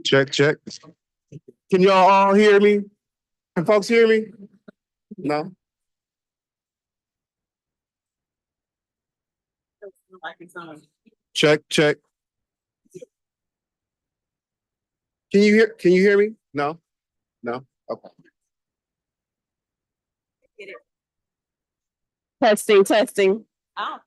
Check, check. Can y'all all hear me? Can folks hear me? No? Check, check. Can you hear me? No? No? Okay. Testing, testing. Oh.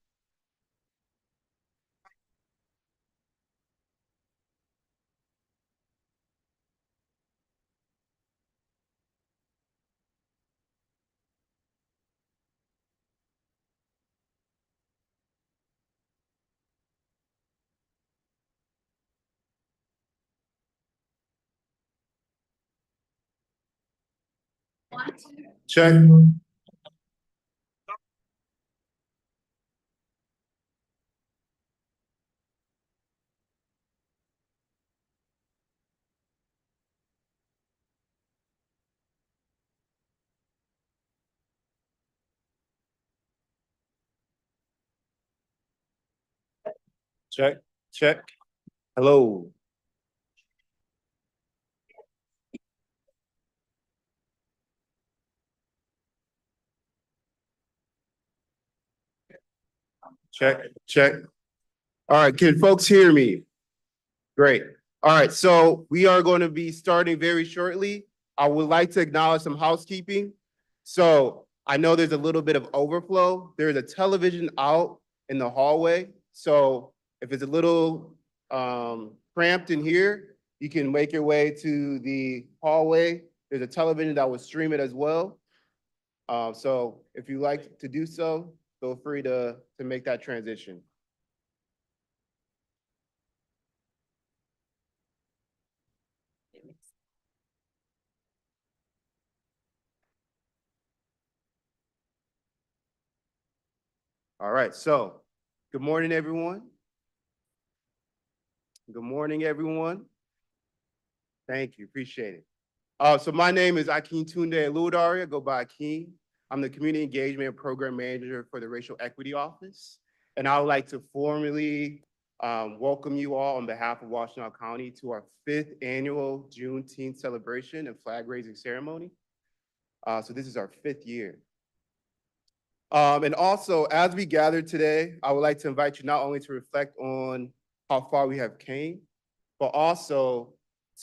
Check. Check, check. Hello. Check, check. All right, can folks hear me? Great. All right, so we are going to be starting very shortly. I would like to acknowledge some housekeeping. So I know there's a little bit of overflow. There's a television out in the hallway. So if it's a little cramped in here, you can make your way to the hallway. There's a television that will stream it as well. So if you like to do so, feel free to make that transition. All right, so good morning, everyone. Good morning, everyone. Thank you, appreciate it. So my name is Akin Tunde Luadari. I go by Akin. I'm the Community Engagement and Program Manager for the Racial Equity Office. And I would like to formally welcome you all on behalf of Washtenaw County to our 5th annual Juneteenth celebration and flag raising ceremony. So this is our 5th year. And also, as we gather today, I would like to invite you not only to reflect on how far we have came, but also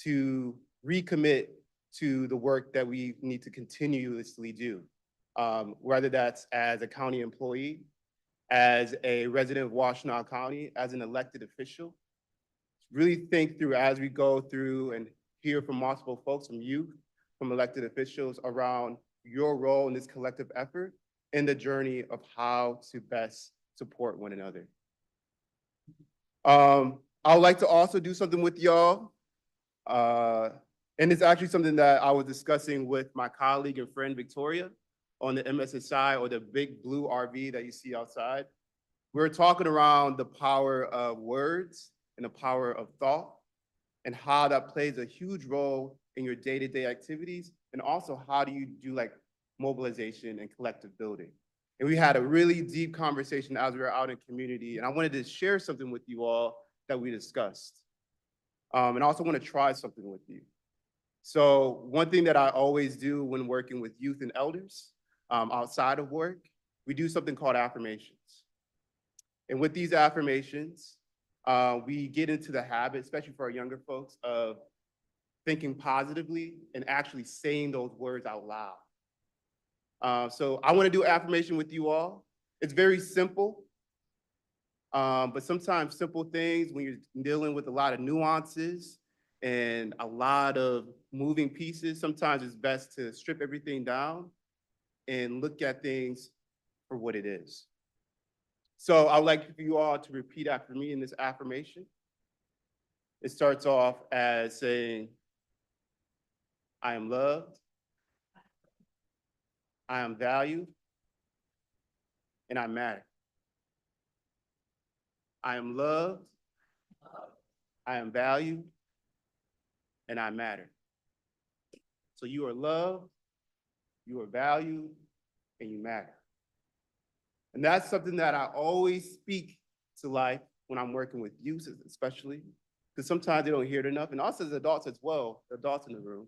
to recommit to the work that we need to continuously do, whether that's as a county employee, as a resident of Washtenaw County, as an elected official. Really think through as we go through and hear from multiple folks, from youth, from elected officials around your role in this collective effort in the journey of how to best support one another. I would like to also do something with y'all. And it's actually something that I was discussing with my colleague and friend, Victoria, on the MSSI, or the big blue RV that you see outside. We're talking around the power of words and the power of thought, and how that plays a huge role in your day-to-day activities, and also how do you do like mobilization and collective building. And we had a really deep conversation as we were out in community, and I wanted to share something with you all that we discussed. And I also want to try something with you. So one thing that I always do when working with youth and elders outside of work, we do something called affirmations. And with these affirmations, we get into the habit, especially for our younger folks, of thinking positively and actually saying those words out loud. So I want to do affirmation with you all. It's very simple, but sometimes simple things, when you're dealing with a lot of nuances and a lot of moving pieces, sometimes it's best to strip everything down and look at things for what it is. So I would like for you all to repeat after me in this affirmation. It starts off as saying, I am loved, I am valued, and I matter. I am loved, I am valued, and I matter. So you are loved, you are valued, and you matter. And that's something that I always speak to life when I'm working with youth, especially, because sometimes they don't hear it enough. And us as adults as well, the adults in the room,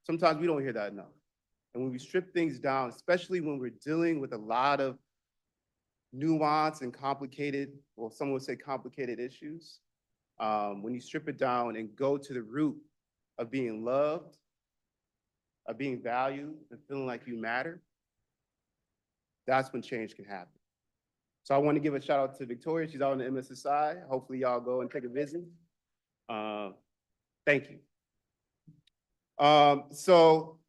sometimes we don't hear that enough. And when we strip things down, especially when we're dealing with a lot of nuanced and complicated, or some would say complicated issues, when you strip it down and go to the root of being loved, of being valued, and feeling like you matter, that's when change can happen. So I want to give a shout out to Victoria. She's out on the MSSI. Hopefully y'all go and take a visit. Thank you. So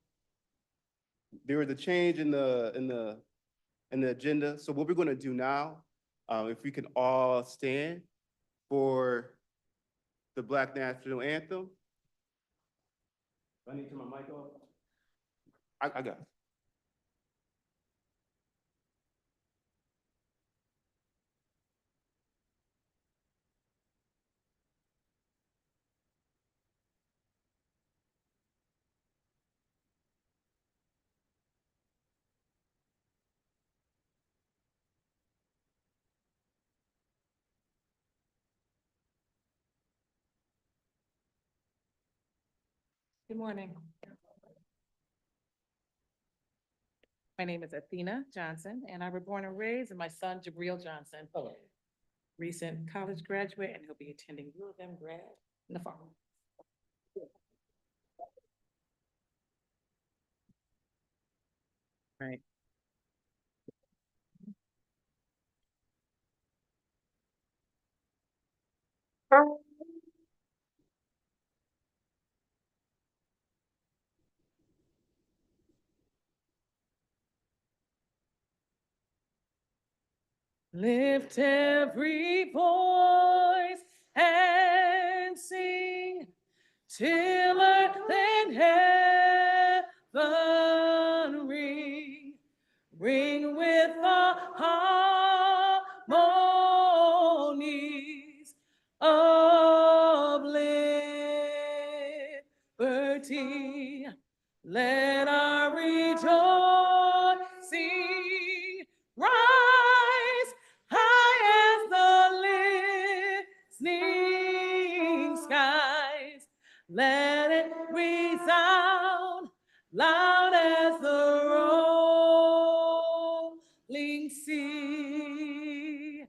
there was a change in the agenda. So what we're going to do now, if we can all stand for the Black National Anthem. I need to turn my mic off. I got it. Good morning. My name is Athena Johnson, and I was born and raised in my son Jabril Johnson. Recent college graduate, and he'll be attending U of M grad in the fall. Right. Lift every voice and sing till earth and heaven ring. Ring with the harmonies of liberty. Let our rejoicing rise high as the listening skies. Let it resound loud as the rolling sea.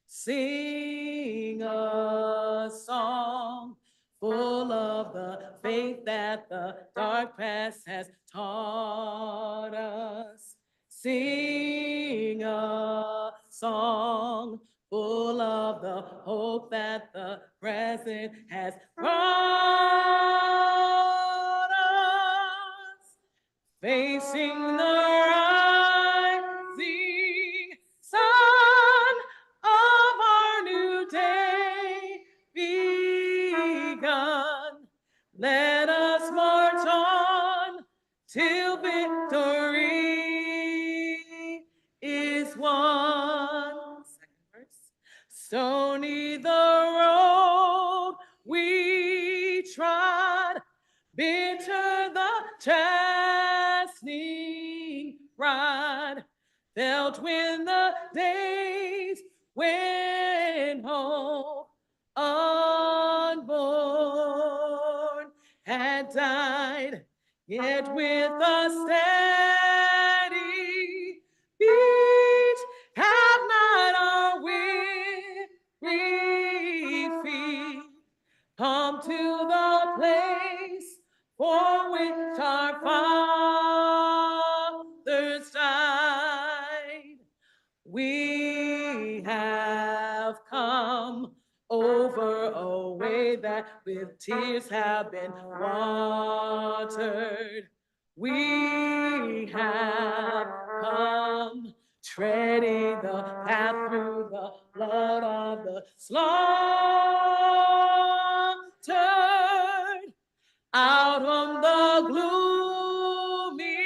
Sing a song full of the faith that the dark past has taught us. Sing a song full of the hope that the present has brought us. Facing the rising sun of our new day begun. Let us march on till victory is won. Second verse. Stony the road we trod, bitter the chastening rod, felt when the days when hope unborn had died, yet with a steady beat have not our weary feet come to the place for which our fathers died. We have come over a way that with tears have been watered. We have come treading the path through the blood of the slaughtered. Out on the gloomy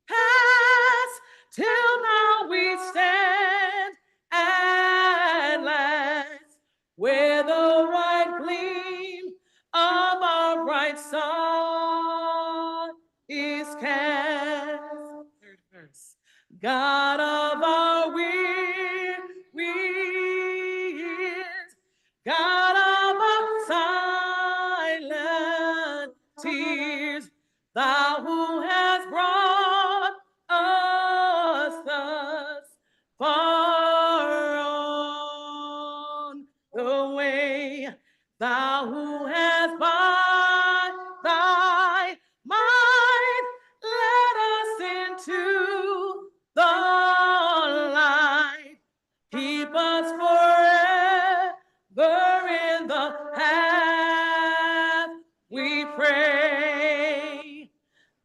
paths till now we stand at last, where the white gleam of our bright sun is cast. Third verse. God of our weary years, God of our Thou who hast brought us thus far on the way, thou who hast by thy might led us into the light. Keep us forever in the path we pray.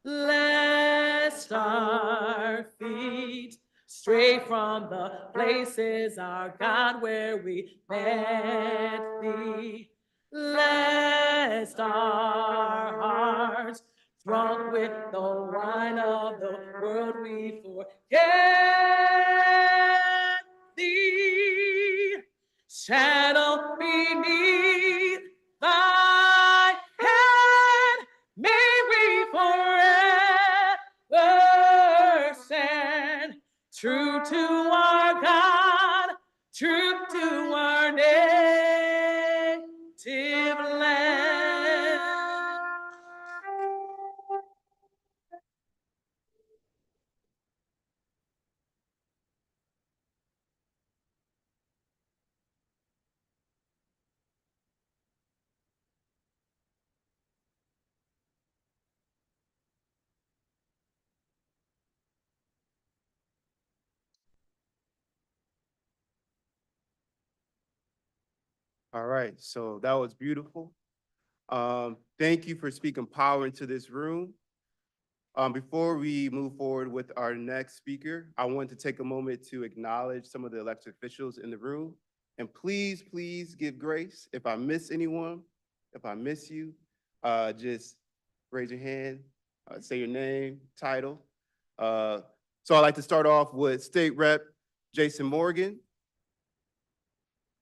Lest our feet stray from the places, our God, where we met thee. Lest our hearts, drunk with the wine of the world, we forget thee. Shadow beneath thy hand, may we forever stand true to our God, true to our native land. All right, so that was beautiful. Thank you for speaking power into this room. Before we move forward with our next speaker, I want to take a moment to acknowledge some of the elected officials in the room. And please, please give grace. If I miss anyone, if I miss you, just raise your hand, say your name, title. So I'd like to start off with State Rep Jason Morgan,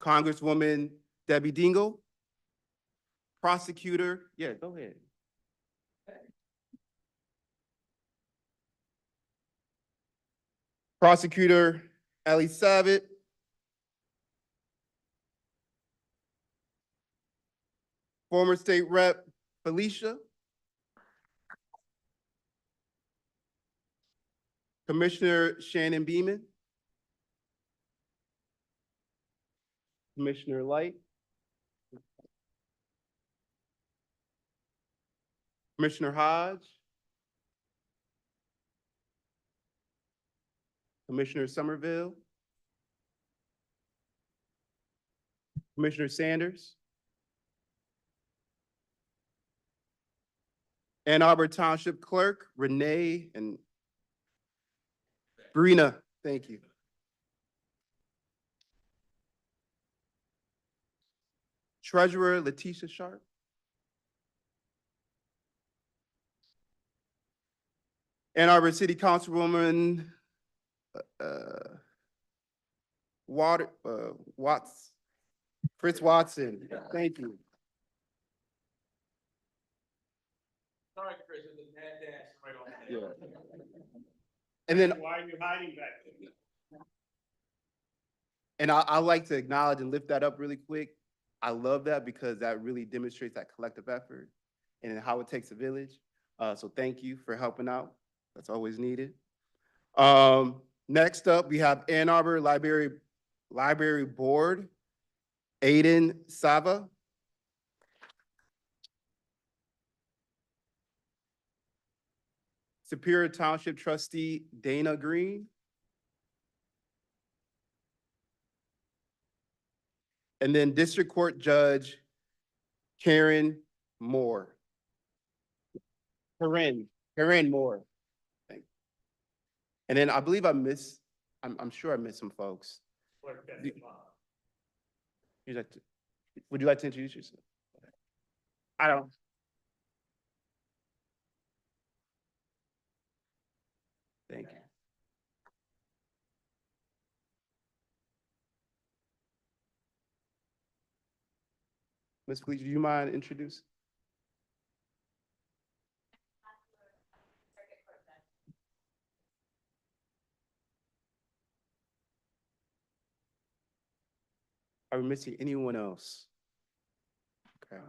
Congresswoman Debbie Dingell, Prosecutor, yeah, go ahead. Prosecutor Ellie Savitt, former State Rep Felicia, Commissioner Shannon Beeman, Commissioner Light, Commissioner Hodge, Commissioner Somerville, Commissioner Sanders, Ann Arbor Township Clerk Renee and Brina, thank you. Treasurer Letitia Sharp, Ann Arbor City Councilwoman Fritz Watson, thank you. Sorry, Chris, it was a mad dash right on Yeah. there. And then, Why are you hiding back there? and I like to acknowledge and lift that up really quick. I love that because that really demonstrates that collective effort and how it takes a village. So thank you for helping out. That's always needed. Next up, we have Ann Arbor Library Board, Aiden Sava. Superior Township Trustee Dana Green. And then District Court Judge Karen Moore. Karen Moore. Thank you. And then I believe I'm sure I missed some folks. Would you like to introduce yourself? I don't. Thank you. Ms. Felicia, do you mind introducing? Are we missing anyone else? Okay.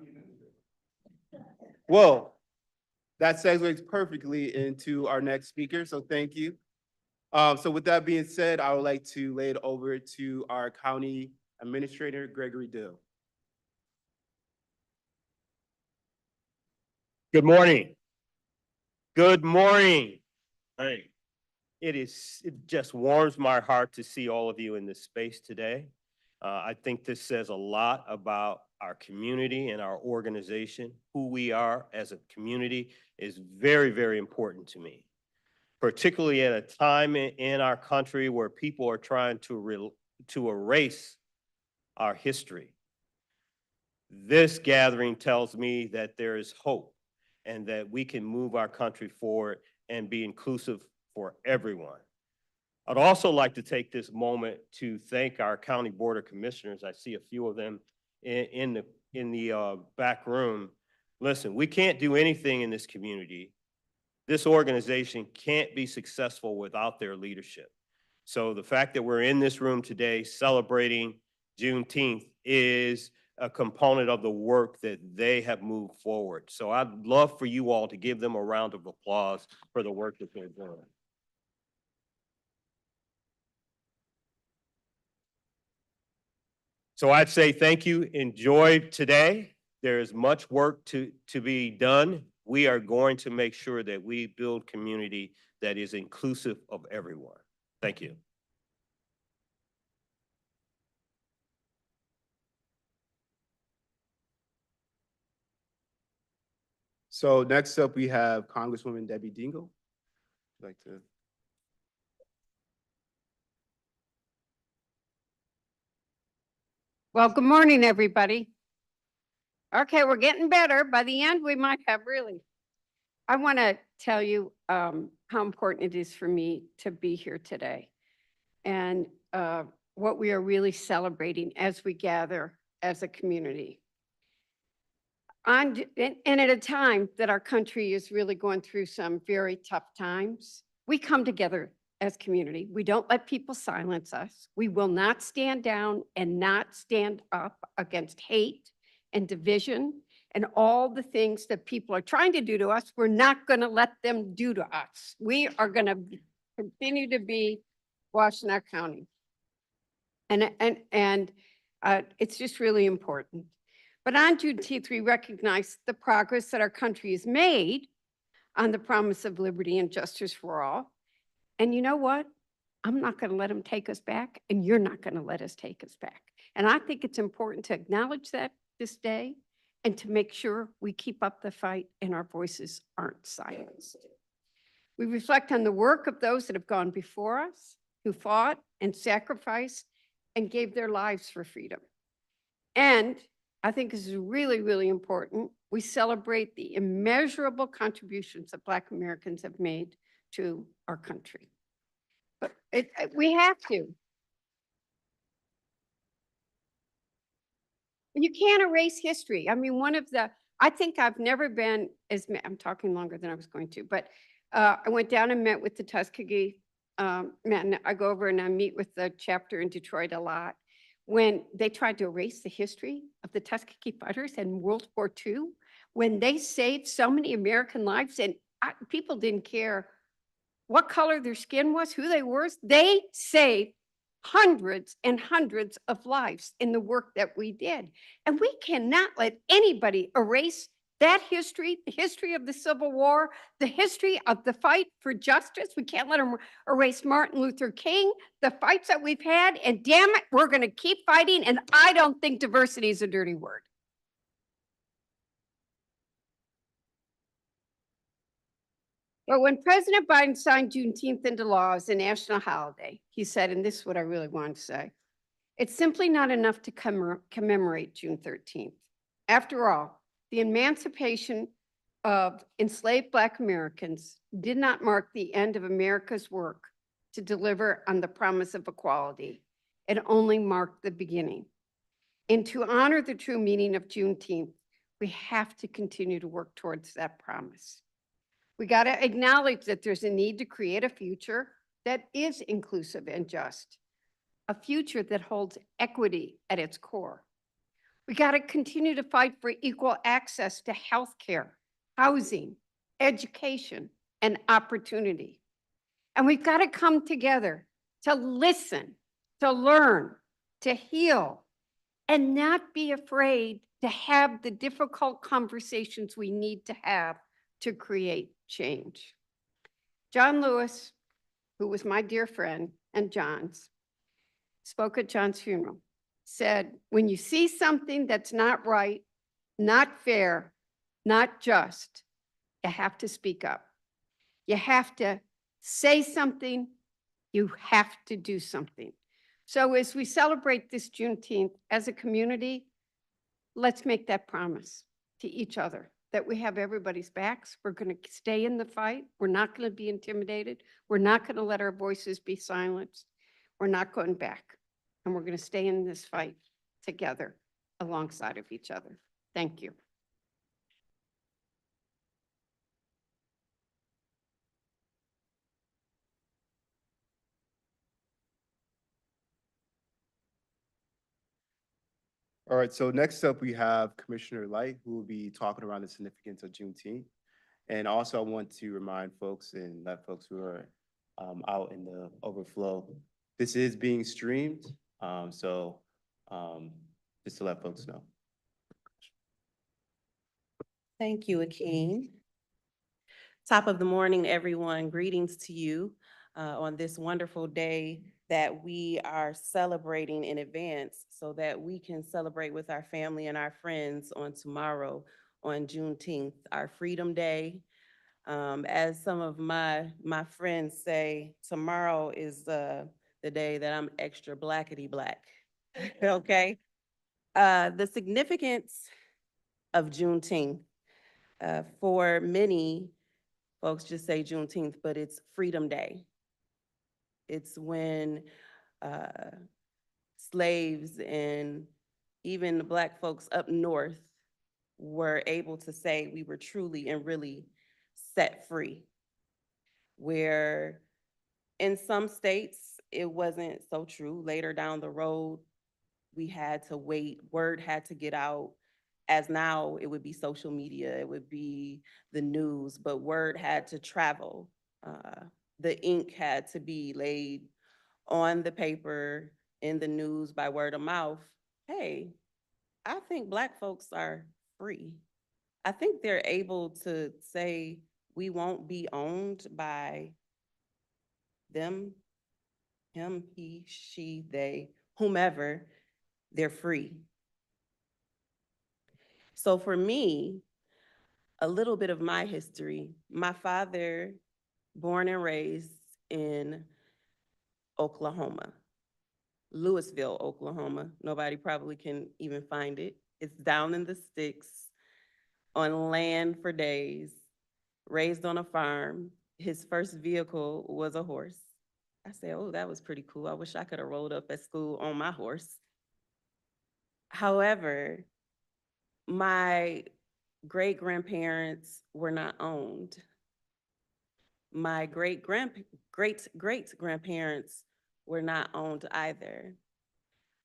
Well, that segues perfectly into our next speaker, so thank you. So with that being said, I would like to lay it over to our County Administrator, Gregory Dill. Good morning. Good morning. Hey. It just warms my heart to see all of you in this space today. I think this says a lot about our community and our organization. Who we are as a community is very, very important to me, particularly at a time in our country where people are trying to erase our history. This gathering tells me that there is hope and that we can move our country forward and be inclusive for everyone. I'd also like to take this moment to thank our County Board of Commissioners. I see a few of them in the back room. Listen, we can't do anything in this community. This organization can't be successful without their leadership. So the fact that we're in this room today celebrating Juneteenth is a component of the work that they have moved forward. So I'd love for you all to give them a round of applause for the work that they're doing. So I'd say thank you. Enjoy today. There is much work to be done. We are going to make sure that we build community that is inclusive of everyone. Thank you. So next up, we have Congresswoman Debbie Dingell. I'd like to. Well, good morning, everybody. Okay, we're getting better. By the end, we might have really. I want to tell you how important it is for me to be here today and what we are really celebrating as we gather as a community. And at a time that our country is really going through some very tough times, we come together as community. We don't let people silence us. We will not stand down and not stand up against hate and division and all the things that people are trying to do to us. We're not going to let them do to us. We are going to continue to be Washtenaw County. And it's just really important. But on Juneteenth, we recognize the progress that our country has made on the promise of liberty and justice for all. And you know what? I'm not going to let them take us back, and you're not going to let us take us back. And I think it's important to acknowledge that this day and to make sure we keep up the fight and our voices aren't silenced. We reflect on the work of those that have gone before us, who fought and sacrificed and gave their lives for freedom. And I think this is really, really important. We celebrate the immeasurable contributions that Black Americans have made to our country. But we have to. You can't erase history. I mean, I think I've never been I'm talking longer than I was going to, but I went down and met with the Tuskegee men. I go over and I meet with the chapter in Detroit a lot. When they tried to erase the history of the Tuskegee fighters in World War II, when they saved so many American lives and people didn't care what color their skin was, who they were, they saved hundreds and hundreds of lives in the work that we did. And we cannot let anybody erase that history, the history of the Civil War, the history of the fight for justice. We can't let them erase Martin Luther King, the fights that we've had, and damn it, we're going to keep fighting. And I don't think diversity is a dirty word. But when President Biden signed Juneteenth into law as a national holiday, he said, and this is what I really wanted to say, it's simply not enough to commemorate June 13th. After all, the emancipation of enslaved Black Americans did not mark the end of America's work to deliver on the promise of equality. It only marked the beginning. And to honor the true meaning of Juneteenth, we have to continue to work towards that promise. We got to acknowledge that there's a need to create a future that is inclusive and just, a future that holds equity at its core. We got to continue to fight for equal access to health care, housing, education, and opportunity. And we've got to come together to listen, to learn, to heal, and not be afraid to have the difficult conversations we need to have to create change. John Lewis, who was my dear friend and John's, spoke at John's funeral, said, when you see something that's not right, not fair, not just, you have to speak up. You have to say something. You have to do something. So as we celebrate this Juneteenth as a community, let's make that promise to each other that we have everybody's backs. We're going to stay in the fight. We're not going to be intimidated. We're not going to let our voices be silenced. We're not going back. And we're going to stay in this fight together alongside of each other. Thank you. All right, so next up we have Commissioner Light, who will be talking around the significance of Juneteenth. And also I want to remind folks and let folks who are out in the overflow, this is being streamed. Just to let folks know. Thank you, Akeem. Top of the morning, everyone. Greetings to you on this wonderful day that we are celebrating in advance so that we can celebrate with our family and our friends on tomorrow, on Juneteenth, our Freedom Day. As some of my friends say, tomorrow is the day that I'm extra blackety black, okay? The significance of Juneteenth, for many folks just say Juneteenth, but it's Freedom Day. It's when slaves and even the Black folks up north were able to say we were truly and really set free. Where in some states, it wasn't so true. Later down the road, we had to wait, word had to get out. As now, it would be social media, it would be the news, but word had to travel. The ink had to be laid on the paper, in the news, by word of mouth. Hey, I think Black folks are free. I think they're able to say, we won't be owned by them, him, he, she, they, whomever. They're free. So for me, a little bit of my history, my father, born and raised in Oklahoma, Louisville, Oklahoma. Nobody probably can even find it. It's down in the sticks, on land for days, raised on a farm. His first vehicle was a horse. I said, oh, that was pretty cool. I wish I could have rolled up at school on my horse. However, my great-grandparents were not owned. My great-grandparents were not owned either.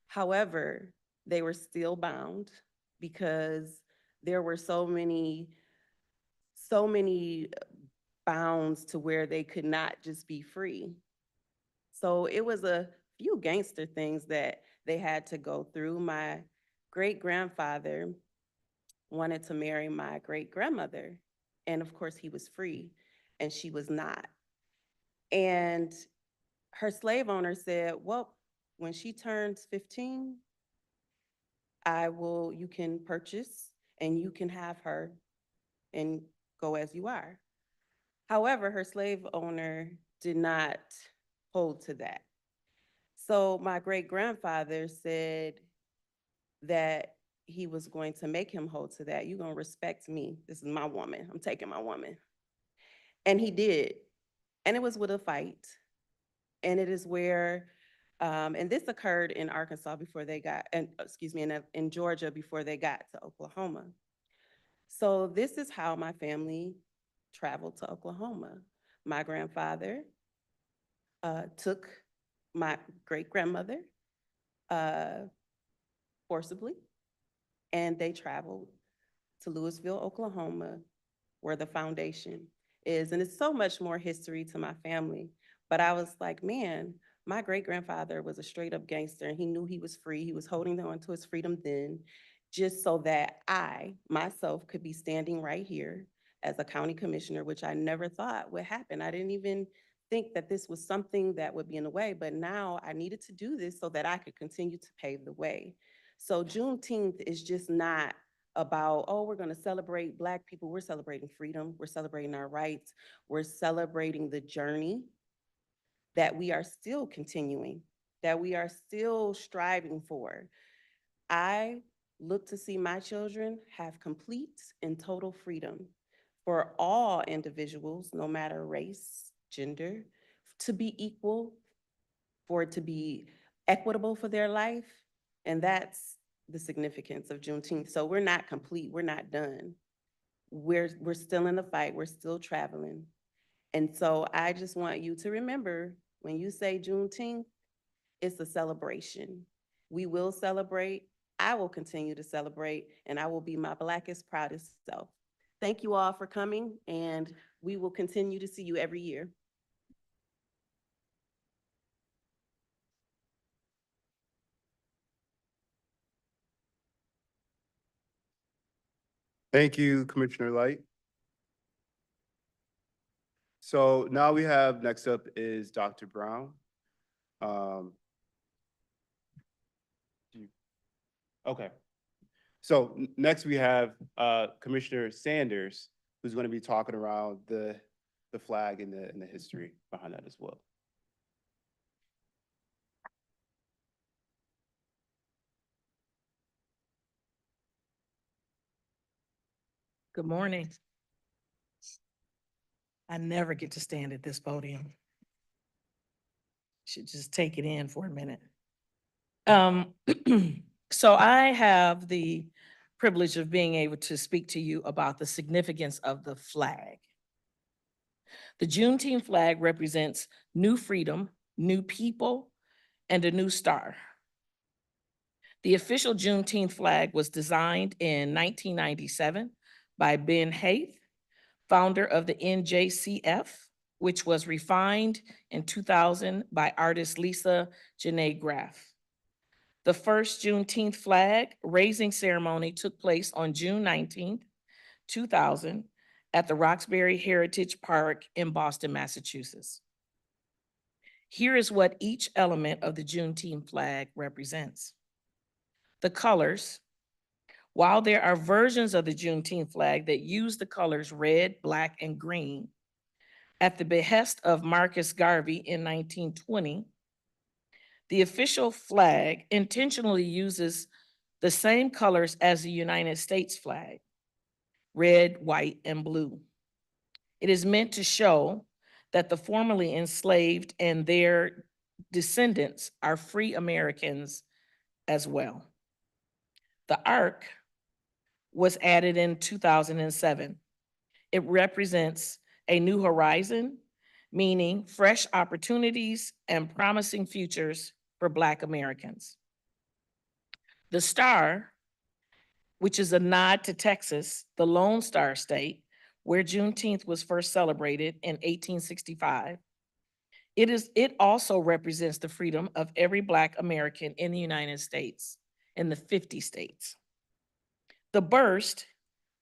However, they were still bound because there were so many bounds to where they could not just be free. So it was a few gangster things that they had to go through. My great-grandfather wanted to marry my great-grandmother, and of course he was free and she was not. And her slave owner said, well, when she turns 15, you can purchase and you can have her and go as you are. However, her slave owner did not hold to that. So my great-grandfather said that he was going to make him hold to that. You're gonna respect me. This is my woman. I'm taking my woman. And he did. And it was with a fight. And it is where, and this occurred in Arkansas before they got, in Georgia before they got to Oklahoma. So this is how my family traveled to Oklahoma. My grandfather took my great-grandmother forcibly, and they traveled to Louisville, Oklahoma, where the foundation is. And it's so much more history to my family. But I was like, man, my great-grandfather was a straight up gangster and he knew he was free. He was holding on to his freedom then, just so that I, myself, could be standing right here as a county commissioner, which I never thought would happen. I didn't even think that this was something that would be in the way, but now I needed to do this so that I could continue to pave the way. So Juneteenth is just not about, oh, we're gonna celebrate Black people. We're celebrating freedom. We're celebrating our rights. We're celebrating the journey that we are still continuing, that we are still striving for. I look to see my children have complete and total freedom for all individuals, no matter race, gender, to be equal, for it to be equitable for their life. And that's the significance of Juneteenth. So we're not complete, we're not done. We're still in the fight, we're still traveling. And so I just want you to remember, when you say Juneteenth, it's a celebration. We will celebrate. I will continue to celebrate, and I will be my Blackest, proudest self. Thank you all for coming, and we will continue to see you every year. Thank you, Commissioner Light. So now we have, next up is Dr. Brown. Okay. So next we have Commissioner Sanders, who's going to be talking around the flag and the history behind that as well. Good morning. I never get to stand at this podium. Should just take it in for a minute. So I have the privilege of being able to speak to you about the significance of the flag. The Juneteenth flag represents new freedom, new people, and a new star. The official Juneteenth flag was designed in 1997 by Ben Haith, founder of the NJCF, which was refined in 2000 by artist Lisa Janae Graff. The first Juneteenth flag raising ceremony took place on June 19th, 2000, at the Roxbury Heritage Park in Boston, Massachusetts. Here is what each element of the Juneteenth flag represents. The colors. While there are versions of the Juneteenth flag that use the colors red, black, and green, at the behest of Marcus Garvey in 1920, the official flag intentionally uses the same colors as the United States flag, red, white, and blue. It is meant to show that the formerly enslaved and their descendants are free Americans as well. The arc was added in 2007. It represents a new horizon, meaning fresh opportunities and promising futures for Black Americans. The star, which is a nod to Texas, the Lone Star State, where Juneteenth was first celebrated in 1865. It also represents the freedom of every Black American in the United States, in the 50 states. The burst,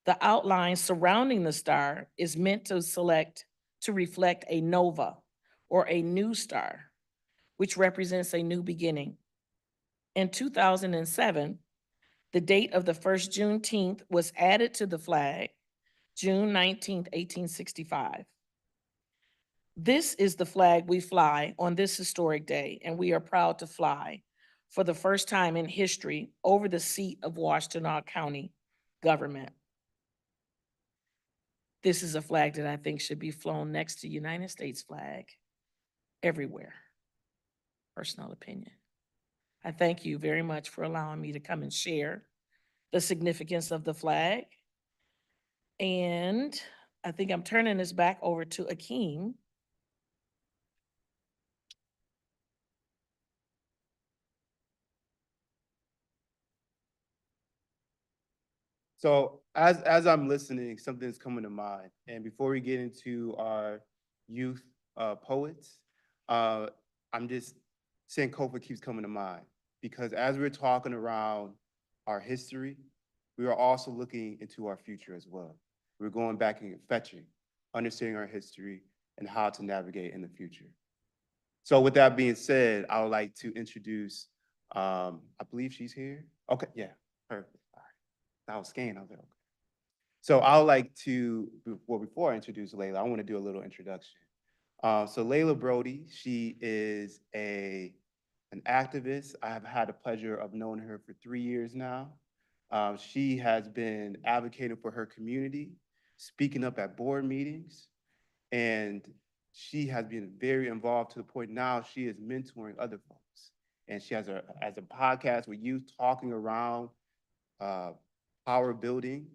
the outline surrounding the star, is meant to reflect a nova, or a new star, which represents a new beginning. In 2007, the date of the first Juneteenth was added to the flag, June 19th, 1865. This is the flag we fly on this historic day, and we are proud to fly for the first time in history over the seat of Washtenaw County government. This is a flag that I think should be flown next to United States flag everywhere. Personal opinion. I thank you very much for allowing me to come and share the significance of the flag. And I think I'm turning this back over to Akeem. So as I'm listening, something's coming to mind. And before we get into our youth poets, I'm just saying Sankofa keeps coming to mind because as we're talking around our history, we are also looking into our future as well. We're going back and fetching, understanding our history and how to navigate in the future. So with that being said, I would like to introduce, I believe she's here. Okay, yeah, perfect. All right. I was scanning, I was like, okay. So I would like to, well, before I introduce Layla, I want to do a little introduction. So Layla Brody, she is an activist. I have had the pleasure of knowing her for 3 years now. She has been advocating for her community, speaking up at board meetings, and she has been very involved to the point now she is mentoring other folks. And she has a podcast with youth talking around power building,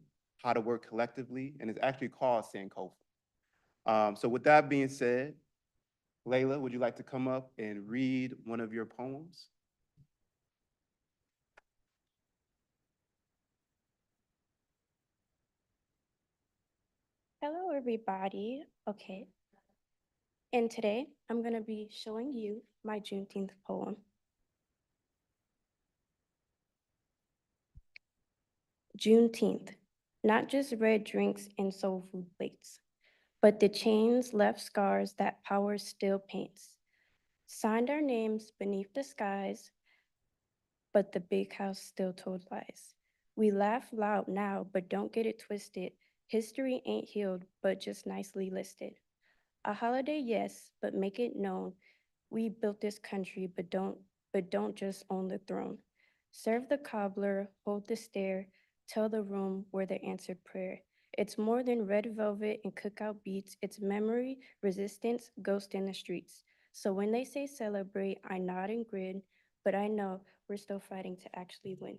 how to work collectively, and it's actually called Sankofa. So with that being said, Layla, would you like to come up and read one of your poems? Hello, everybody. Okay. And today I'm going to be showing you my Juneteenth poem. Juneteenth, not just red drinks and soul food plates, but the chains left scars that power still paints. Signed our names beneath the skies, but the big house still told lies. We laugh loud now, but don't get it twisted. History ain't healed, but just nicely listed. A holiday, yes, but make it known. We built this country, but don't just own the throne. Serve the cobbler, hold the stair, tell the room where the answered prayer. It's more than red velvet and cookout beats. It's memory, resistance, ghost in the streets. So when they say celebrate, I nod and grin, but I know we're still fighting to actually win.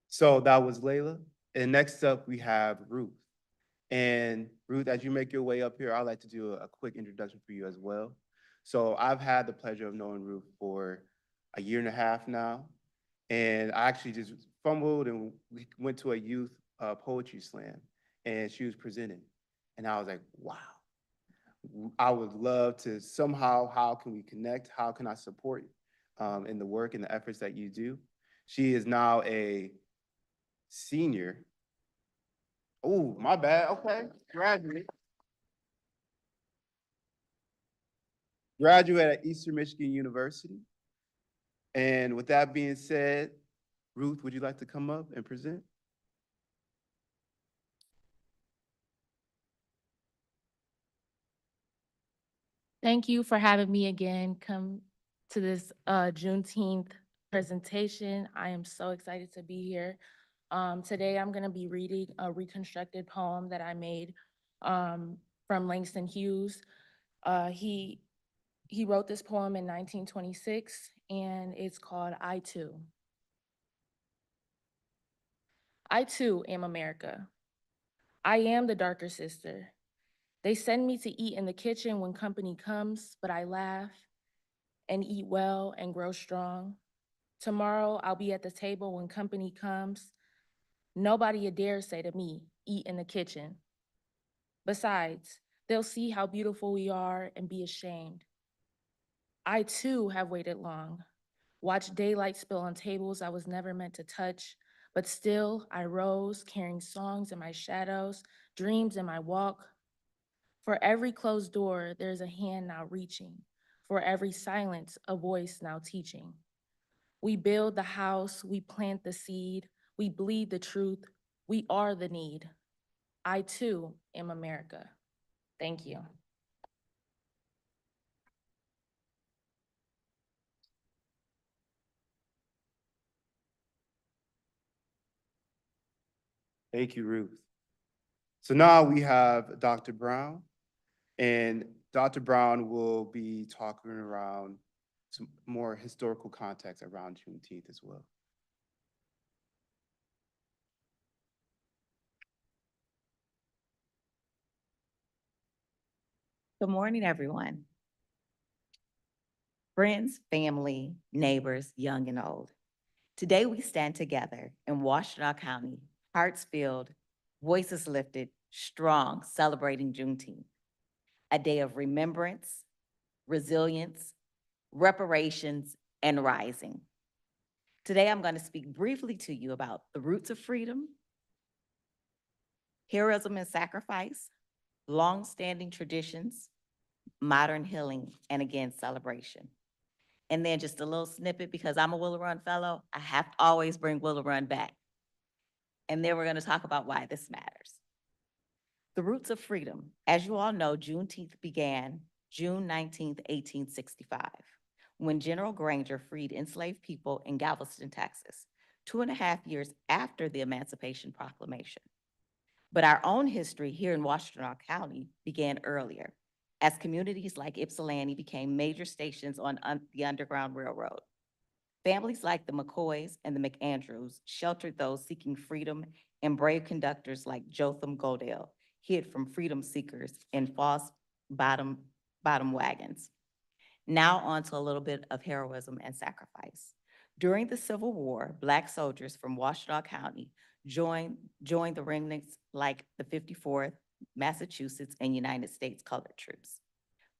So that was Layla. And next up, we have Ruth. And Ruth, as you make your way up here, I'd like to do a quick introduction for you as well. So I've had the pleasure of knowing Ruth for a year and a half now. And I actually just fumbled and we went to a youth poetry slam and she was presenting. And I was like, wow, I would love to somehow, how can we connect? How can I support in the work and the efforts that you do? She is now a senior. Oh, my bad. Okay, graduate. Graduate at Eastern Michigan University. And with that being said, Ruth, would you like to come up and present? Thank you for having me again come to this Juneteenth presentation. I am so excited to be here. Today I'm going to be reading a reconstructed poem that I made from Langston Hughes. He wrote this poem in 1926 and it's called I Too. I too am America. I am the darker sister. They send me to eat in the kitchen when company comes, but I laugh and eat well and grow strong. Tomorrow I'll be at the table when company comes. Nobody dare say to me, eat in the kitchen. Besides, they'll see how beautiful we are and be ashamed. I too have waited long, watched daylight spill on tables I was never meant to touch, but still I rose carrying songs in my shadows, dreams in my walk. For every closed door, there's a hand now reaching. For every silence, a voice now teaching. We build the house, we plant the seed, we bleed the truth, we are the need. I too am America. Thank you. Thank you, Ruth. So now we have Dr. Brown, and Dr. Brown will be talking around some more historical context around Juneteenth as well. Good morning, everyone. Friends, family, neighbors, young and old. Today we stand together in Washtenaw County, hearts filled, voices lifted, strong, celebrating Juneteenth, a day of remembrance, resilience, reparations, and rising. Today I'm going to speak briefly to you about the roots of freedom, heroism and sacrifice, long-standing traditions, modern healing, and again, celebration. And then just a little snippet, because I'm a Willow Run fellow, I have to always bring Willow Run back. And then we're going to talk about why this matters. The roots of freedom. As you all know, Juneteenth began June 19th, 1865, when General Granger freed enslaved people in Galveston, Texas, 2.5 years after the Emancipation Proclamation. But our own history here in Washtenaw County began earlier, as communities like Ypsilanti became major stations on the Underground Railroad. Families like the McCoys and the McAndrews sheltered those seeking freedom, and brave conductors like Jotham Goldale hid from freedom seekers in false bottom wagons. Now on to a little bit of heroism and sacrifice. During the Civil War, Black soldiers from Washtenaw County joined the remnants like the 54th, Massachusetts, and United States Colored Troops.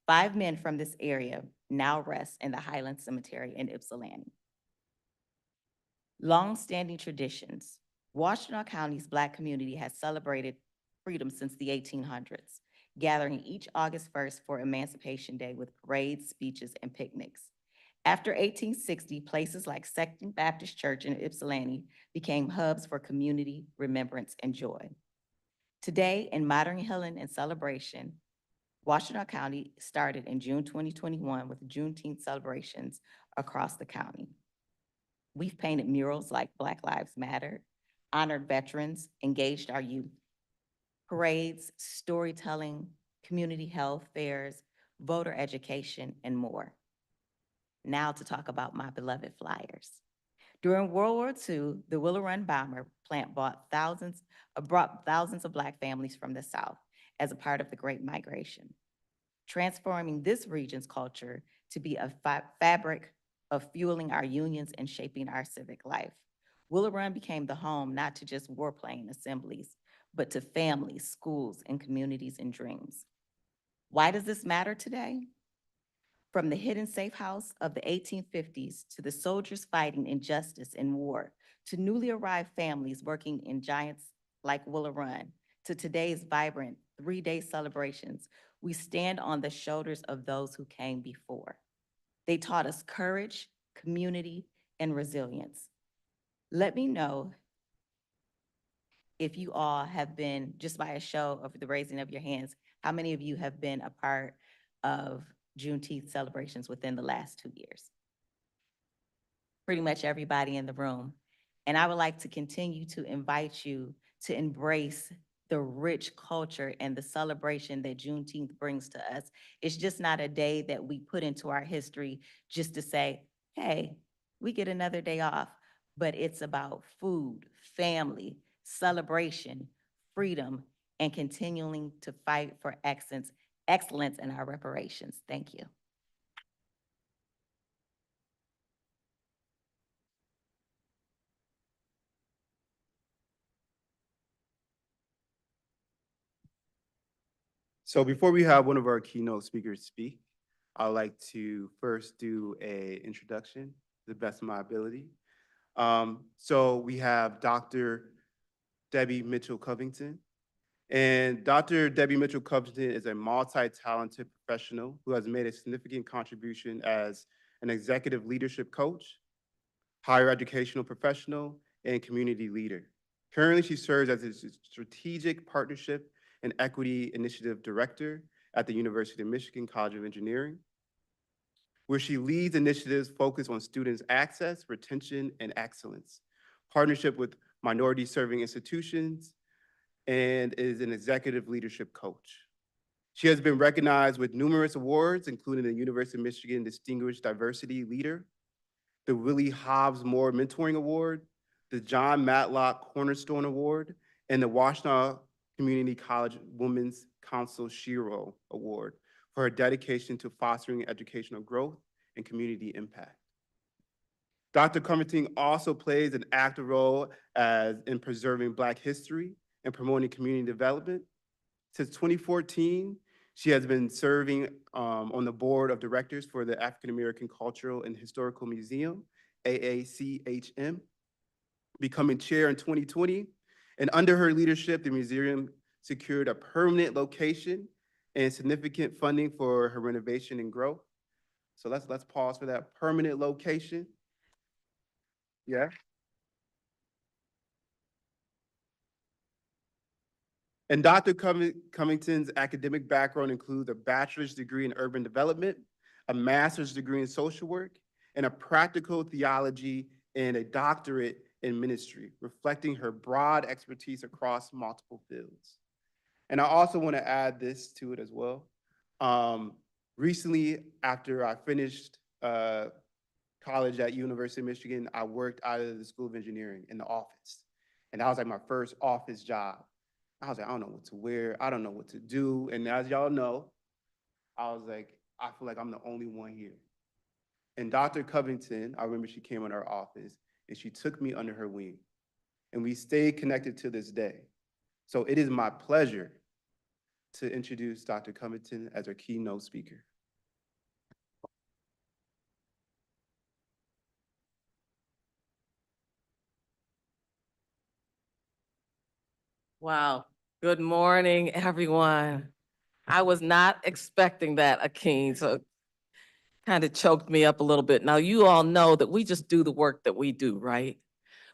5 men from this area now rest in the Highland Cemetery in Ypsilanti. Long-standing traditions. Washtenaw County's Black community has celebrated freedom since the 1800s, gathering each August 1st for Emancipation Day with parades, speeches, and picnics. After 1860, places like Second Baptist Church in Ypsilanti became hubs for community, remembrance, and joy. Today, in modern healing and celebration, Washtenaw County started in June 2021 with Juneteenth celebrations across the county. We've painted murals like Black Lives Matter, honored veterans, engaged our youth. Parades, storytelling, community health fairs, voter education, and more. Now to talk about my beloved Flyers. During World War II, the Willow Run Bomber plant brought thousands of Black families from the South as a part of the Great Migration, transforming this region's culture to be a fabric of fueling our unions and shaping our civic life. Willow Run became the home not to just warplane assemblies, but to families, schools, and communities and dreams. Why does this matter today? From the hidden safe house of the 1850s to the soldiers fighting injustice and war, to newly arrived families working in giants like Willow Run, to today's vibrant 3-day celebrations, we stand on the shoulders of those who came before. They taught us courage, community, and resilience. Let me know if you all have been, just by a show of the raising of your hands, how many of you have been a part of Juneteenth celebrations within the last 2 years? Pretty much everybody in the room. And I would like to continue to invite you to embrace the rich culture and the celebration that Juneteenth brings to us. It's just not a day that we put into our history just to say, hey, we get another day off, but it's about food, family, celebration, freedom, and continuing to fight for excellence in our reparations. Thank you. So before we have one of our keynote speakers speak, I'd like to first do an introduction to the best of my ability. So we have Dr. Debbie Mitchell-Covington. And Dr. Debbie Mitchell-Covington is a multi-talented professional who has made a significant contribution as an executive leadership coach, higher educational professional, and community leader. Currently, she serves as a strategic partnership and equity initiative director at the University of Michigan College of Engineering, where she leads initiatives focused on students' access, retention, and excellence, partnership with minority serving institutions, and is an executive leadership coach. She has been recognized with numerous awards, including the University of Michigan Distinguished Diversity Leader, the Willie Hobbs Moore Mentoring Award, the John Matlock Cornerstone Award, and the Washtenaw Community College Women's Council Shiro Award for her dedication to fostering educational growth and community impact. Dr. Covington also plays an active role in preserving Black history and promoting community development. Since 2014, she has been serving on the board of directors for the African American Cultural and Historical Museum, AACHM, becoming chair in 2020. And under her leadership, the museum secured a permanent location and significant funding for her renovation and growth. So let's pause for that permanent location. Yeah. And Dr. Covington's academic background includes a bachelor's degree in urban development, a master's degree in social work, and a practical theology and a doctorate in ministry, reflecting her broad expertise across multiple fields. And I also want to add this to it as well. Recently, after I finished college at University of Michigan, I worked out of the School of Engineering in the office. And that was like my first office job. I was like, I don't know what to wear. I don't know what to do. And as y'all know, I was like, I feel like I'm the only one here. And Dr. Covington, I remember she came in our office and she took me under her wing. And we stayed connected to this day. So it is my pleasure to introduce Dr. Covington as our keynote speaker. Wow. Good morning, everyone. I was not expecting that, Akeem, so kind of choked me up a little bit. Now, you all know that we just do the work that we do, right?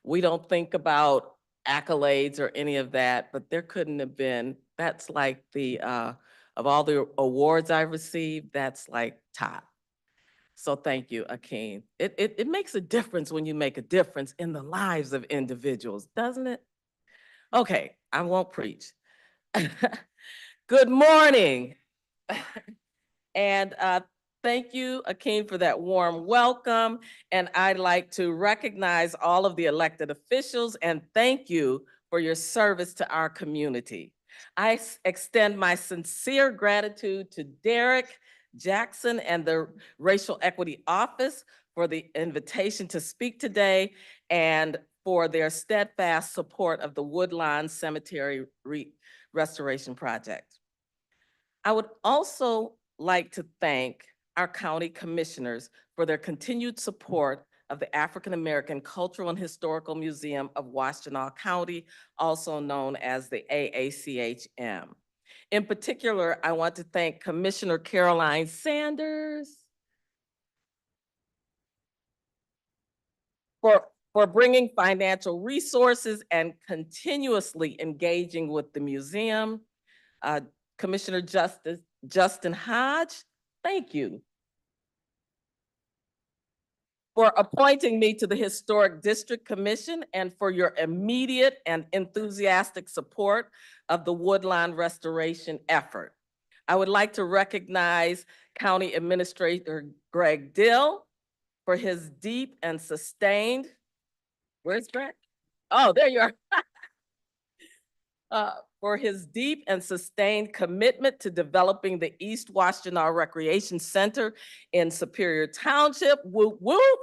We don't think about accolades or any of that, but there couldn't have been, that's like of all the awards I've received, that's like top. So thank you, Akeem. It makes a difference when you make a difference in the lives of individuals, doesn't it? Okay, I won't preach. Good morning. And thank you, Akeem, for that warm welcome. And I'd like to recognize all of the elected officials and thank you for your service to our community. I extend my sincere gratitude to Derek Jackson and the Racial Equity Office for the invitation to speak today and for their steadfast support of the Woodlawn Cemetery Restoration Project. I would also like to thank our county commissioners for their continued support of the African American Cultural and Historical Museum of Washtenaw County, also known as the AACHM. In particular, I want to thank Commissioner Caroline Sanders for bringing financial resources and continuously engaging with the museum. Commissioner Justin Hodge, thank you for appointing me to the Historic District Commission and for your immediate and enthusiastic support of the Woodlawn restoration effort. I would like to recognize County Administrator Greg Dill for his deep and sustained, where's Greg? Oh, there you are. For his deep and sustained commitment to developing the East Washtenaw Recreation Center in Superior Township, whoop whoop,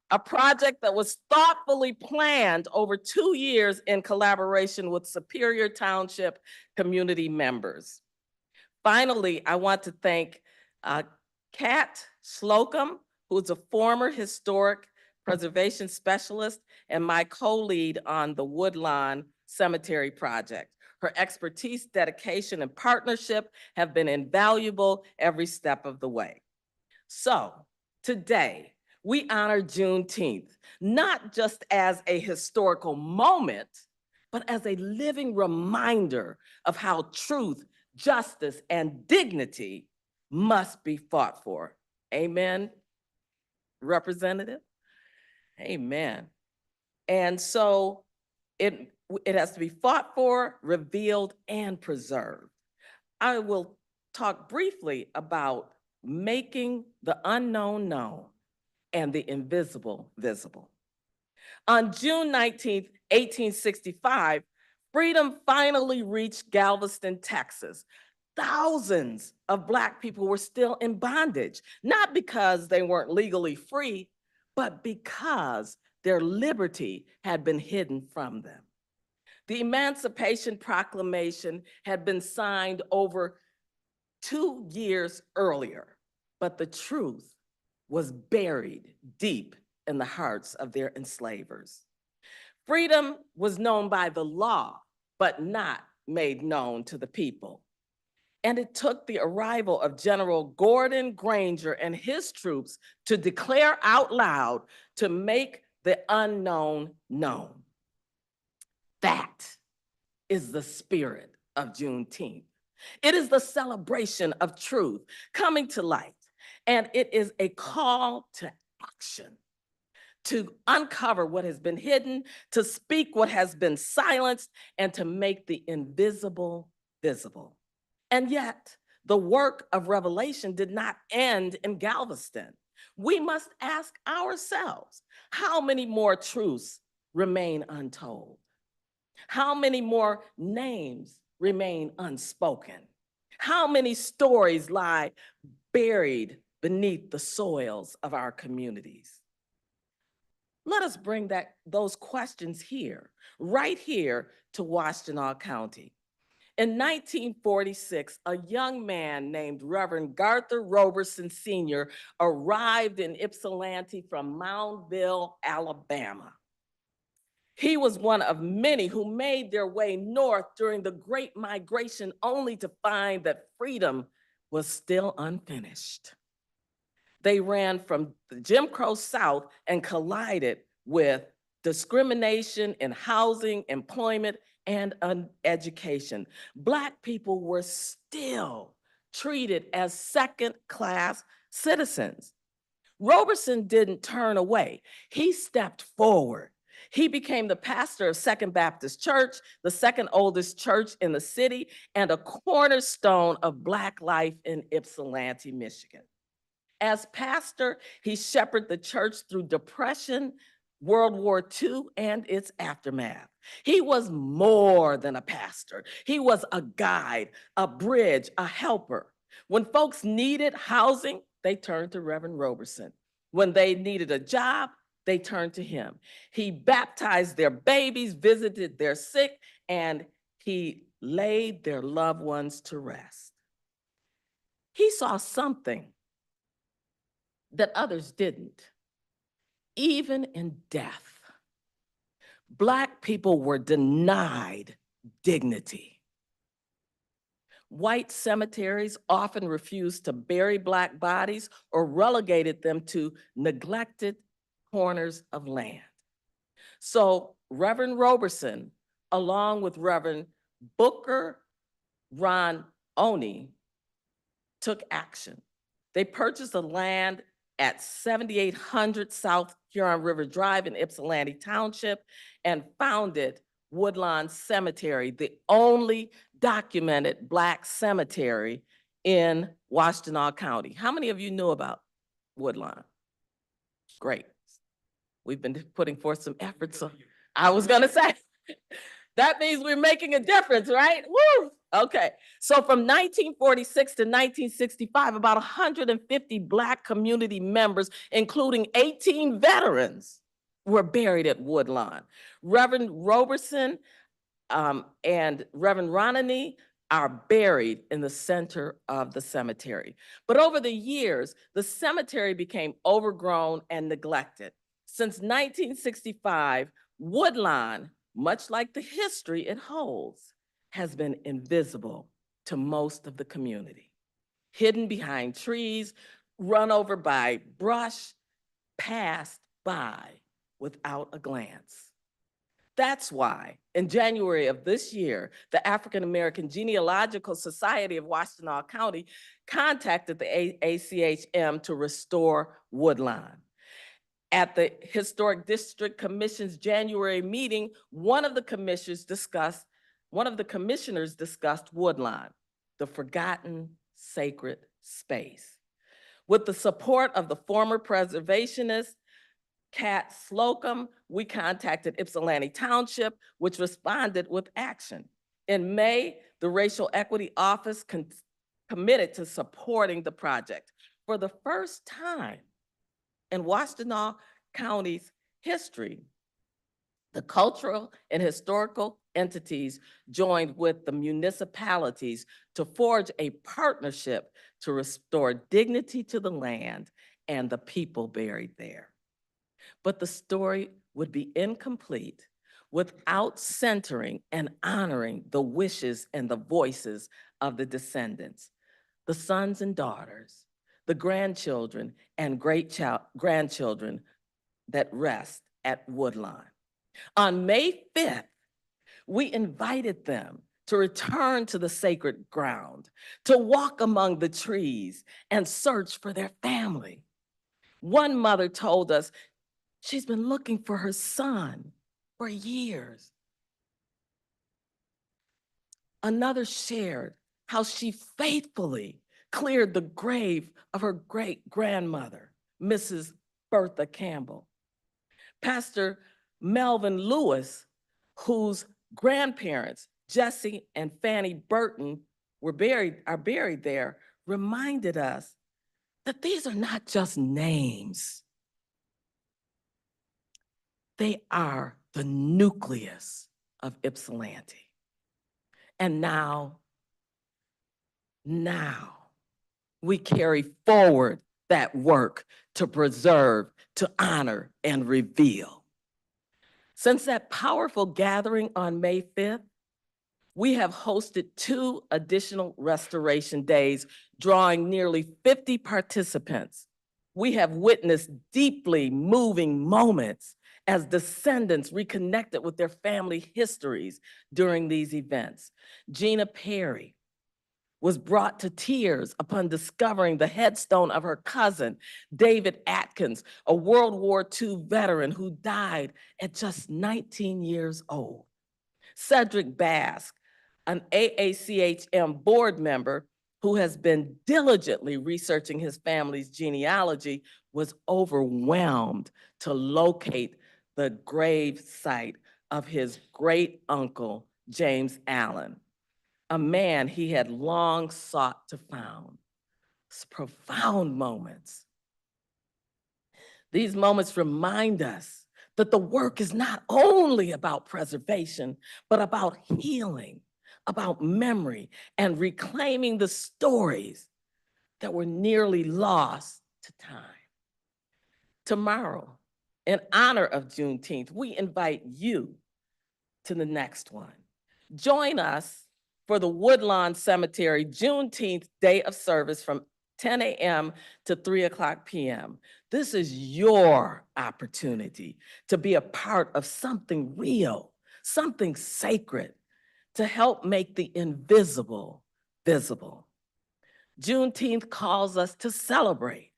a project that was thoughtfully planned over 2 years in collaboration with Superior Township community members. Finally, I want to thank Kat Slocum, who is a former historic preservation specialist and my co-lead on the Woodlawn Cemetery Project. Her expertise, dedication, and partnership have been invaluable every step of the way. So today, we honor Juneteenth, not just as a historical moment, but as a living reminder of how truth, justice, and dignity must be fought for. Amen, Representative? Amen. And so it has to be fought for, revealed, and preserved. I will talk briefly about making the unknown known and the invisible visible. On June 19th, 1865, freedom finally reached Galveston, Texas. thousands of Black people were still in bondage, not because they weren't legally free, but because their liberty had been hidden from them. The Emancipation Proclamation had been signed over 2 years earlier, but the truth was buried deep in the hearts of their enslavers. Freedom was known by the law, but not made known to the people. And it took the arrival of General Gordon Granger and his troops to declare out loud to make the unknown known. That is the spirit of Juneteenth. It is the celebration of truth coming to light, and it is a call to action, to uncover what has been hidden, to speak what has been silenced, and to make the invisible visible. And yet, the work of revelation did not end in Galveston. We must ask ourselves, how many more truths remain untold? How many more names remain unspoken? How many stories lie buried beneath the soils of our communities? Let us bring those questions here, right here to Washtenaw County. In 1946, a young man named Reverend Garther Roberson Sr. arrived in Ypsilanti from Moundville, Alabama. He was one of many who made their way north during the Great Migration, only to find that freedom was still unfinished. They ran from the Jim Crow South and collided with discrimination in housing, employment, and education. Black people were still treated as second-class citizens. Roberson didn't turn away. He stepped forward. He became the pastor of Second Baptist Church, the second oldest church in the city, and a cornerstone of Black life in Ypsilanti, Michigan. As pastor, he shepherded the church through Depression, World War II, and its aftermath. He was more than a pastor. He was a guide, a bridge, a helper. When folks needed housing, they turned to Reverend Roberson. When they needed a job, they turned to him. He baptized their babies, visited their sick, and he laid their loved ones to rest. He saw something that others didn't. Even in death, Black people were denied dignity. White cemeteries often refused to bury Black bodies or relegated them to neglected corners of land. So Reverend Roberson, along with Reverend Booker Ron Oney, took action. They purchased the land at 7800 South Huron River Drive in Ypsilanti Township and founded Woodlawn Cemetery, the only documented Black cemetery in Washtenaw County. How many of you knew about Woodlawn? Great. We've been putting forth some efforts. So I was gonna say, that means we're making a difference, right? Woo! Okay, so from 1946 to 1965, about 150 Black community members, including 18 veterans, were buried at Woodlawn. Reverend Roberson and Reverend Ronany are buried in the center of the cemetery. But over the years, the cemetery became overgrown and neglected. Since 1965, Woodlawn, much like the history it holds, has been invisible to most of the community. Hidden behind trees, run over by brush, passed by without a glance. That's why in January of this year, the African American Genealogical Society of Washtenaw County contacted the ACHM to restore Woodlawn. At the Historic District Commission's January meeting, one of the commissioners discussed Woodlawn, the forgotten sacred space. With the support of the former preservationist, Cat Slocum, we contacted Ypsilanti Township, which responded with action. In May, The Racial Equity Office committed to supporting the project. For the first time in Washtenaw County's history, the cultural and historical entities joined with the municipalities to forge a partnership to restore dignity to the land and the people buried there. But the story would be incomplete without centering and honoring the wishes and the voices of the descendants, the sons and daughters, the grandchildren and great-grandchildren that rest at Woodlawn. On May 5th, we invited them to return to the sacred ground, to walk among the trees and search for their family. One mother told us she's been looking for her son for years. Another shared how she faithfully cleared the grave of her great-grandmother, Mrs. Bertha Campbell. Pastor Melvin Lewis, whose grandparents, Jesse and Fanny Burton, are buried there, reminded us that these are not just names. They are the nucleus of Ypsilanti. And now we carry forward that work to preserve, to honor, and reveal. Since that powerful gathering on May 5th, we have hosted 2 additional restoration days, drawing nearly 50 participants. We have witnessed deeply moving moments as descendants reconnected with their family histories during these events. Gina Perry was brought to tears upon discovering the headstone of her cousin, David Atkins, a World War II veteran who died at just 19 years old. Cedric Bask, an AACHM board member who has been diligently researching his family's genealogy, was overwhelmed to locate the grave site of his great uncle, James Allen, a man he had long sought to found. It's profound moments. These moments remind us that the work is not only about preservation, but about healing, about memory, and reclaiming the stories that were nearly lost to time. Tomorrow, in honor of Juneteenth, we invite you to the next one. Join us for the Woodlawn Cemetery Juneteenth Day of Service from 10 a.m. to 3:00 p.m. This is your opportunity to be a part of something real, something sacred, to help make the invisible visible. Juneteenth calls us to celebrate,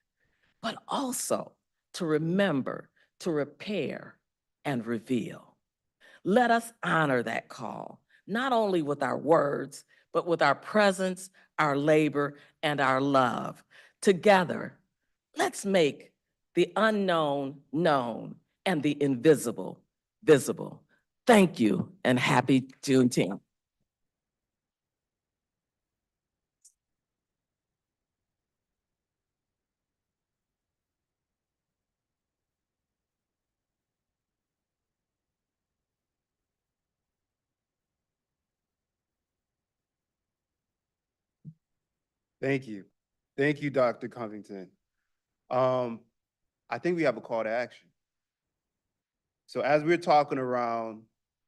but also to remember, to repair, and reveal. Let us honor that call, not only with our words, but with our presence, our labor, and our love. Together, let's make the unknown known and the invisible visible. Thank you and happy Juneteenth. Thank you. Thank you, Dr. Covington. I think we have a call to action. So as we're talking around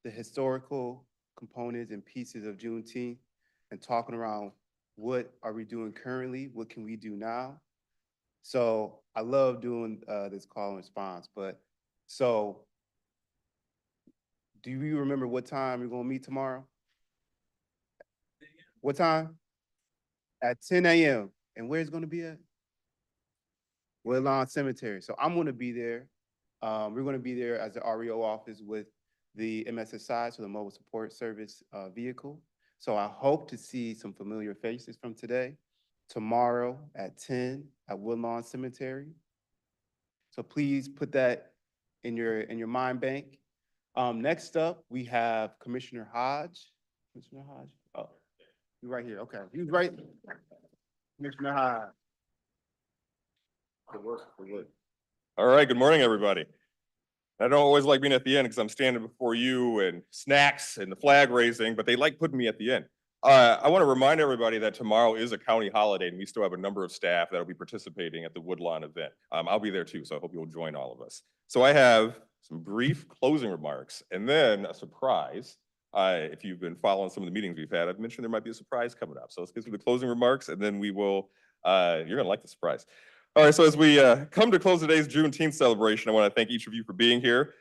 the historical components and pieces of Juneteenth and talking around what are we doing currently, what can we do now? So I love doing this call and response, but so do you remember what time we're gonna meet tomorrow? What time? At 10 a.m. And where's it gonna be at? Woodlawn Cemetery. So I'm gonna be there. We're gonna be there as the REO office with the MSSI, so the Mobile Support Service vehicle. So I hope to see some familiar faces from today, tomorrow at 10 at Woodlawn Cemetery. So please put that in your mind bank. Next up, we have Commissioner Hodge. Commissioner Hodge. Oh, You right here, okay. He was right. Commissioner Hyde. Good work, good work. All right, good morning, everybody. I don't always like being at the end because I'm standing before you and snacks and the flag raising, but they like putting me at the end. I want to remind everybody that tomorrow is a county holiday and we still have a number of staff that will be participating at the Woodlawn event. I'll be there too, so I hope you'll join all of us. So I have some brief closing remarks and then a surprise. If you've been following some of the meetings we've had, I've mentioned there might be a surprise coming up. So let's get through the closing remarks and then we will, you're gonna like the surprise. All right, so as we come to close today's Juneteenth celebration, I want to thank each of you for being here,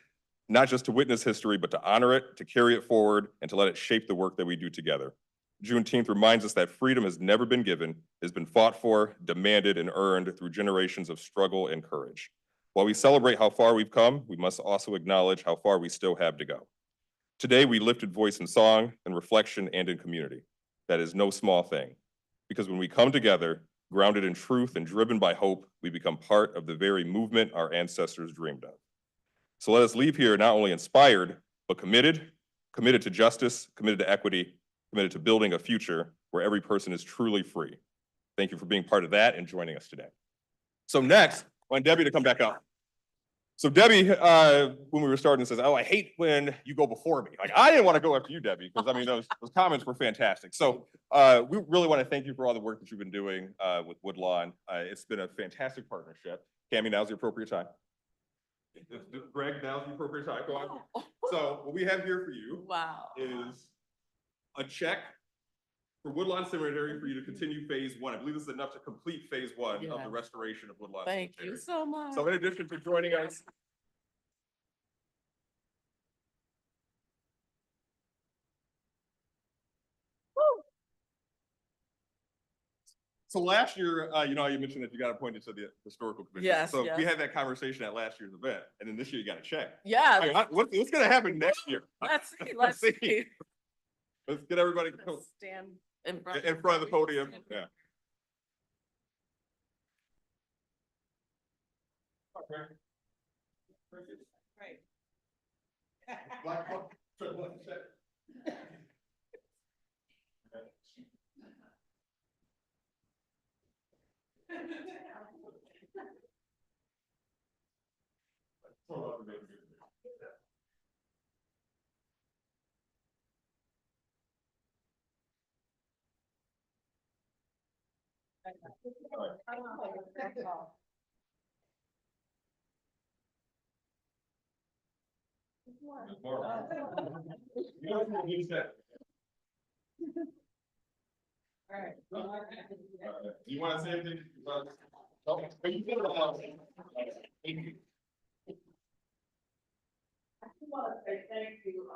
not just to witness history, but to honor it, to carry it forward, and to let it shape the work that we do together. Juneteenth reminds us that freedom has never been given, has been fought for, demanded, and earned through generations of struggle and courage. While we celebrate how far we've come, we must also acknowledge how far we still have to go. Today, we lifted voice in song, in reflection, and in community. That is no small thing, because when we come together, grounded in truth and driven by hope, we become part of the very movement our ancestors dreamed of. So let us leave here not only inspired, but committed to justice, committed to equity, committed to building a future where every person is truly free. Thank you for being part of that and joining us today. So next, I want Debbie to come back up. So Debbie, when we were starting, says, "Oh, I hate when you go before me." Like, I didn't want to go after you, Debbie, because I mean, those comments were fantastic. So we really want to thank you for all the work that you've been doing with Woodlawn. It's been a fantastic partnership. Cammie, now's the appropriate time. Greg, now's the appropriate time. Go on. So what we have here for you is a check for Woodlawn Cemetery for you to continue phase one. I believe this is enough to complete phase one of the restoration of Woodlawn Cemetery. Thank you so much. So in addition to joining us, so last year, you know, how you mentioned that you got appointed to the historical commission. Yes, So we yes. had that conversation at last year's event, and then this year you got a check. Yeah, Like, what's going to happen next year? let's see, let's see. Let's get everybody Stand in front of the podium. Yeah. You want to say anything? I just want to say thank you.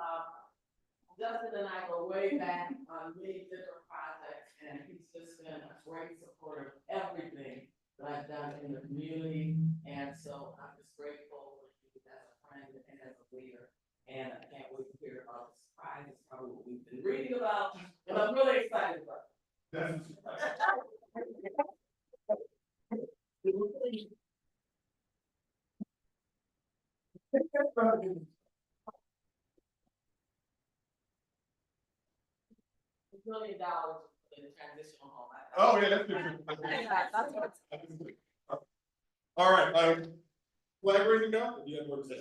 Justin and I go way back on many different projects, and he's just been a great supporter of everything that I've done in the community. And so I'm just grateful for you as a friend and as a leader. And I can't wait to hear about the surprises, probably what we've been reading about, and I'm really excited about it. $1 million in the transitional home. Oh, yeah, that's good. Yeah, that's what it's. All right, flag raising now? You have more to say.